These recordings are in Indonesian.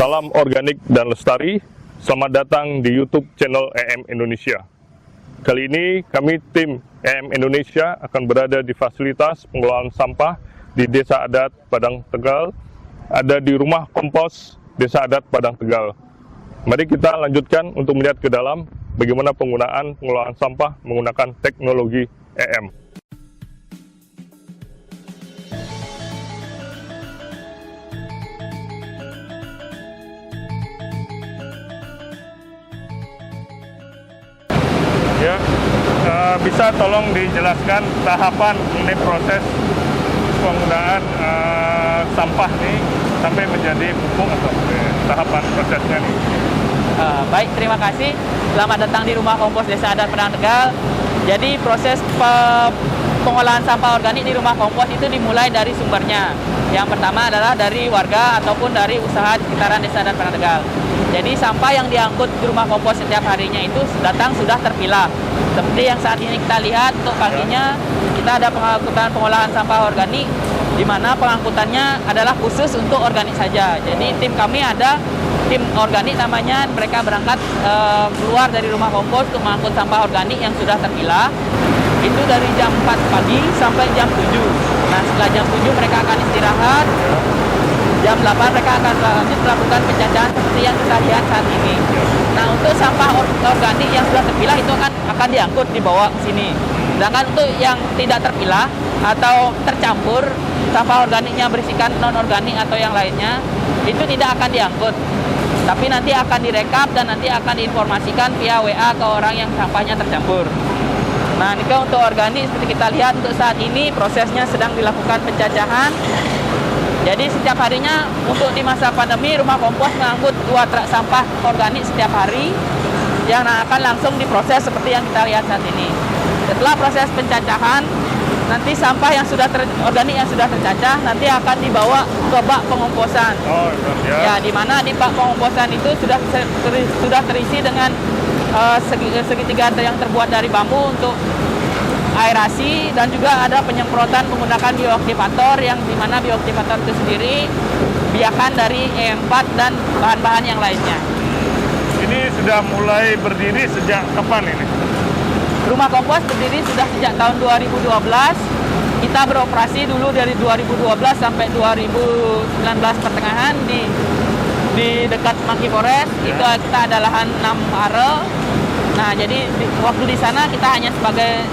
Salam organik dan lestari, selamat datang di YouTube channel EM Indonesia. Kali ini kami tim EM Indonesia akan berada di fasilitas pengelolaan sampah di Desa Adat Padang Tegal, ada di rumah kompos Desa Adat Padang Tegal. Mari kita lanjutkan untuk melihat ke dalam bagaimana penggunaan pengelolaan sampah menggunakan teknologi EM. Ya, bisa tolong dijelaskan tahapan mengenai proses penggunaan sampah nih sampai menjadi pupuk atau tahapan prosesnya nih. Baik, terima kasih. Selamat datang di rumah kompos Desa Adat Padang Tegal. Jadi proses pengolahan sampah organik di rumah kompos itu dimulai dari sumbernya. Yang pertama adalah dari warga ataupun dari usaha di sekitaran Desa Adat Padang Tegal. Jadi sampah yang diangkut di rumah kompos setiap harinya itu datang sudah terpilah. Seperti yang saat ini kita lihat, untuk paginya kita ada pengangkutan pengolahan sampah organik, di mana pengangkutannya adalah khusus untuk organik saja. Jadi tim kami ada tim organik namanya, mereka berangkat keluar dari rumah kompos untuk mengangkut sampah organik yang sudah terpilah. Itu dari jam 4 pagi sampai jam 7. Nah, setelah jam 7 mereka akan istirahat. Jam 8 mereka akan lanjut melakukan penjajahan seperti yang kita lihat saat ini. Nah, untuk sampah organik yang sudah terpilah itu akan diangkut dibawa ke sini. Sedangkan untuk yang tidak terpilah atau tercampur, sampah organiknya berisikan non-organik atau yang lainnya, itu tidak akan diangkut. Tapi nanti akan direkap dan nanti akan diinformasikan via WA ke orang yang sampahnya tercampur. Nah, ini untuk organik seperti kita lihat untuk saat ini prosesnya sedang dilakukan pencacahan. Jadi setiap harinya untuk di masa pandemi rumah kompos mengangkut 2 truk sampah organik setiap hari yang akan langsung diproses seperti yang kita lihat saat ini. Setelah proses pencacahan, nanti sampah yang organik yang sudah tercacah nanti akan dibawa ke bak pengomposan. Oh, ya. Di mana di bak pengomposan itu sudah terisi dengan segitiga yang terbuat dari bambu untuk aerasi, dan juga ada penyemprotan menggunakan bioaktivator yang dimana bioaktivator itu sendiri biakan dari E4 dan bahan-bahan yang lainnya. Ini sudah mulai berdiri sejak kapan ini? Rumah kompos berdiri sudah sejak tahun 2012. Kita beroperasi dulu dari 2012 sampai 2019 pertengahan di dekat Semanggi Forest. Ya. Itu kita ada lahan 6 are. Nah, jadi waktu di sana kita hanya sebagai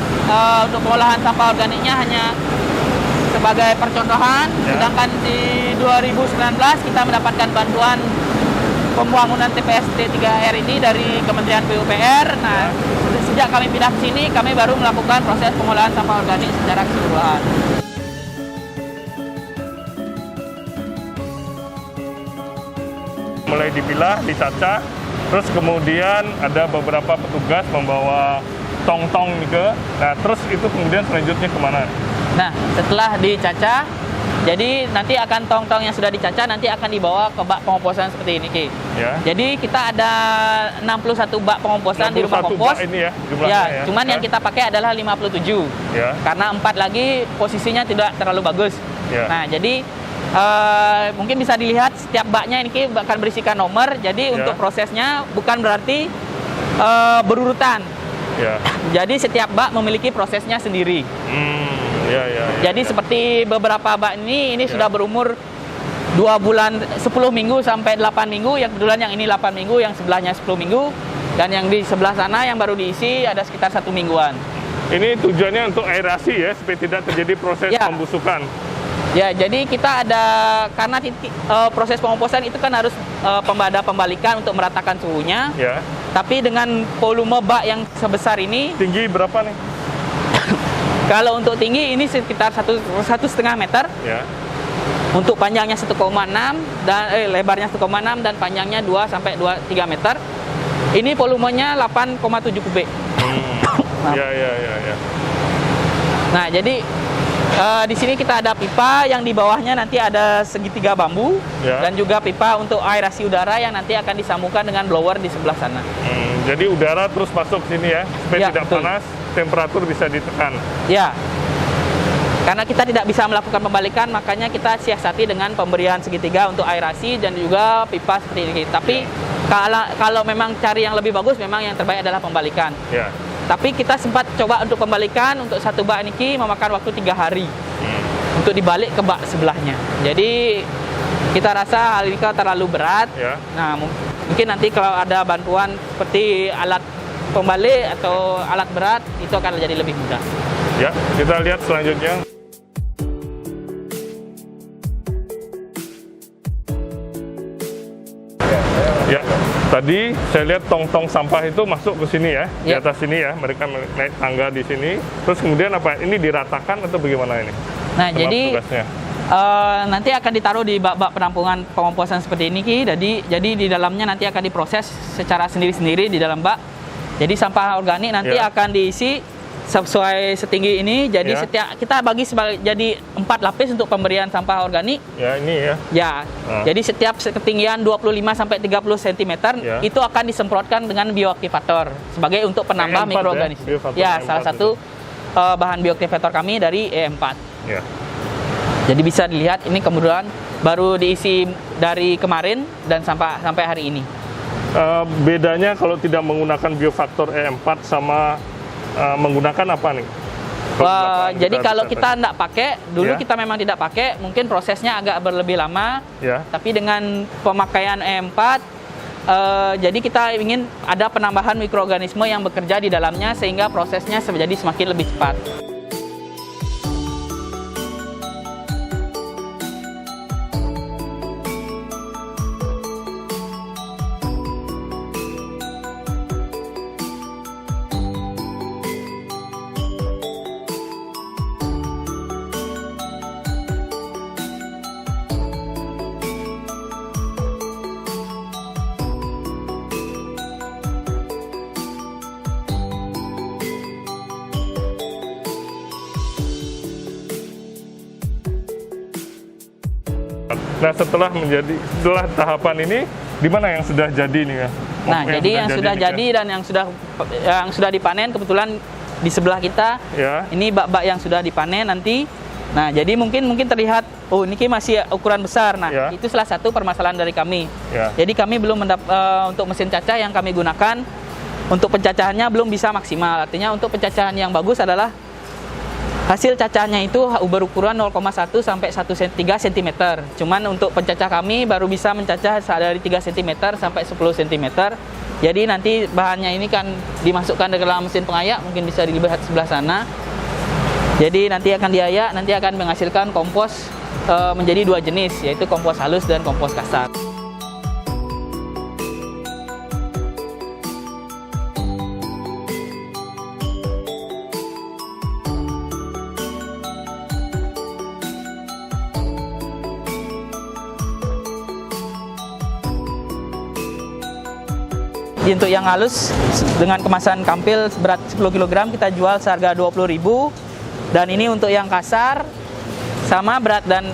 untuk pengolahan sampah organiknya hanya sebagai percontohan. Ya. Sedangkan di 2019 kita mendapatkan bantuan pembangunan TPST 3R ini dari Kementerian PUPR. Nah, ya. Sejak kami pindah ke sini, kami baru melakukan proses pengolahan sampah organik secara keseluruhan. Mulai dipilah, dicacah, terus kemudian ada beberapa petugas membawa tong-tong ke. Nah, terus itu kemudian selanjutnya kemana? Nah, setelah dicacah, jadi nanti akan tong-tong yang sudah dicacah nanti akan dibawa ke bak pengomposan seperti ini, Ki. Ya. Jadi kita ada 61 bak pengomposan di rumah kompos. Bak ini ya, jumlahnya ya. Cuman yang kita pakai adalah 57. Ya. Karena 4 lagi posisinya tidak terlalu bagus. Ya. Nah, jadi mungkin bisa dilihat setiap baknya ini akan berisikan nomor. Jadi untuk prosesnya bukan berarti berurutan. Ya. Jadi setiap bak memiliki prosesnya sendiri. Jadi seperti beberapa bak ini sudah berumur 2 bulan 10 minggu sampai 8 minggu. Yang kebetulan yang ini 8 minggu, yang sebelahnya 10 minggu. Dan yang di sebelah sana yang baru diisi ada sekitar 1 mingguan. Ini tujuannya untuk aerasi ya, supaya tidak terjadi proses pembusukan. Ya, jadi kita ada, karena proses pengomposan itu kan harus pembalikan untuk meratakan suhunya. Ya. Tapi dengan volume bak yang sebesar ini. Tinggi berapa nih? Kalau untuk tinggi ini sekitar 1,5 meter. Ya. Untuk panjangnya 1,6 dan lebarnya 1,6 dan panjangnya 2 sampai 3 meter. Ini volumenya 8,7 kubik. Ya. Nah, jadi di sini kita ada pipa yang di bawahnya nanti ada segitiga bambu. Ya. Dan juga pipa untuk aerasi udara yang nanti akan disambungkan dengan blower di sebelah sana. Jadi udara terus masuk sini ya, supaya tidak panas, temperatur bisa ditekan. Ya. Karena kita tidak bisa melakukan pembalikan, makanya kita siasati dengan pemberian segitiga untuk aerasi dan juga pipa seperti ini. Tapi kalau memang cari yang lebih bagus, memang yang terbaik adalah pembalikan. Ya. Tapi kita sempat coba untuk pembalikan, untuk satu bak niki memakan waktu 3 hari untuk dibalik ke bak sebelahnya. Jadi kita rasa hal ini terlalu berat. Ya. Nah, mungkin nanti kalau ada bantuan seperti alat pembalik atau alat berat, itu akan jadi lebih mudah. Ya, kita lihat selanjutnya. Ya, tadi saya lihat tong-tong sampah itu masuk ke sini ya, di Ya. atas sini ya, mereka naik tangga di sini. Terus kemudian apa? Ini diratakan atau bagaimana ini? Nah, Tempat jadi tugasnya. nanti akan ditaruh di bak-bak penampungan pengomposan seperti ini, Ki. Jadi di dalamnya nanti akan diproses secara sendiri-sendiri di dalam bak. Jadi sampah organik nanti Ya. akan diisi sesuai setinggi ini. Jadi Ya. setiap kita bagi jadi 4 lapis untuk pemberian sampah organik. Ya, ini ya. Ya, Ah. jadi setiap ketinggian 25 sampai 30 cm Ya. itu akan disemprotkan dengan bioaktivator sebagai untuk penambah E4 mikroorganisme. ya, bioaktivator Ya, E4 salah satu bahan bioaktivator kami dari E4. Ya. Jadi bisa dilihat ini kemudian baru diisi dari kemarin dan sampai hari ini. Bedanya kalau tidak menggunakan biofaktor E4 sama menggunakan apa nih? Jadi kalau kita tidak pakai, dulu Ya. kita memang tidak pakai, mungkin prosesnya agak berlebih lama. Ya. Tapi dengan pemakaian E4, jadi kita ingin ada penambahan mikroorganisme yang bekerja di dalamnya sehingga prosesnya menjadi semakin lebih cepat. Nah, setelah tahapan ini, di mana yang sudah jadi nih ya? Nah, jadi yang sudah nih, jadi dan yang sudah dipanen kebetulan di sebelah kita. Ya. Ini bak-bak yang sudah dipanen nanti. Nah, jadi mungkin terlihat, oh ini masih ukuran besar. Nah, Ya. itu salah satu permasalahan dari kami. Ya. Jadi kami belum untuk mesin cacah yang kami gunakan, untuk pencacahannya belum bisa maksimal. Artinya untuk pencacahan yang bagus adalah hasil cacahannya itu berukuran 0,1 sampai 3 cm. Cuman untuk pencacah kami baru bisa mencacah dari 3 cm sampai 10 cm. Jadi nanti bahannya ini kan dimasukkan ke dalam mesin pengayak, mungkin bisa dilihat sebelah sana. Jadi nanti akan diayak, nanti akan menghasilkan kompos menjadi 2 jenis, yaitu kompos halus dan kompos kasar. Untuk yang halus dengan kemasan kampil berat 10 kg kita jual seharga 20.000. Dan ini untuk yang kasar sama beratnya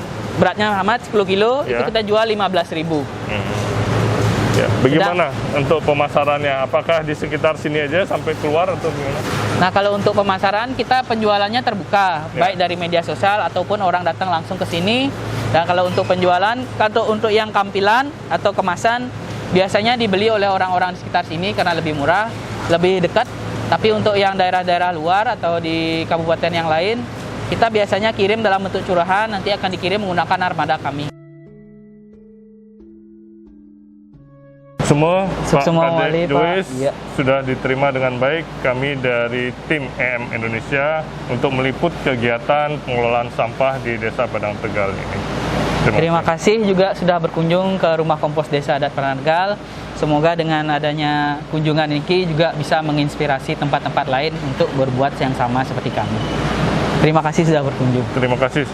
sama 10 kg Ya. itu kita jual 15.000. Ya. Bagaimana untuk pemasarannya? Apakah di sekitar sini aja sampai keluar atau gimana? Nah, kalau untuk pemasaran kita penjualannya terbuka, Ya. baik dari media sosial ataupun orang datang langsung ke sini. Dan kalau untuk penjualan, kalau untuk yang kampilan atau kemasan biasanya dibeli oleh orang-orang di sekitar sini karena lebih murah, lebih dekat. Tapi untuk yang daerah-daerah luar atau di kabupaten yang lain, kita biasanya kirim dalam bentuk curahan, nanti akan dikirim menggunakan armada kami. Semua Pak Semua Kadek wali, Pak. Duis Iya. sudah diterima dengan baik. Kami dari tim EM Indonesia untuk meliput kegiatan pengelolaan sampah di Desa Padang Tegal ini. Terima kasih juga sudah berkunjung ke Rumah Kompos Desa Adat Padang Tegal. Semoga dengan adanya kunjungan ini juga bisa menginspirasi tempat-tempat lain untuk berbuat yang sama seperti kami. Terima kasih sudah berkunjung. Terima kasih.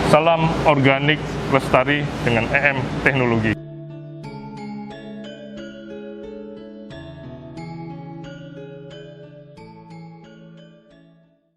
Salam organik lestari dengan EM Teknologi.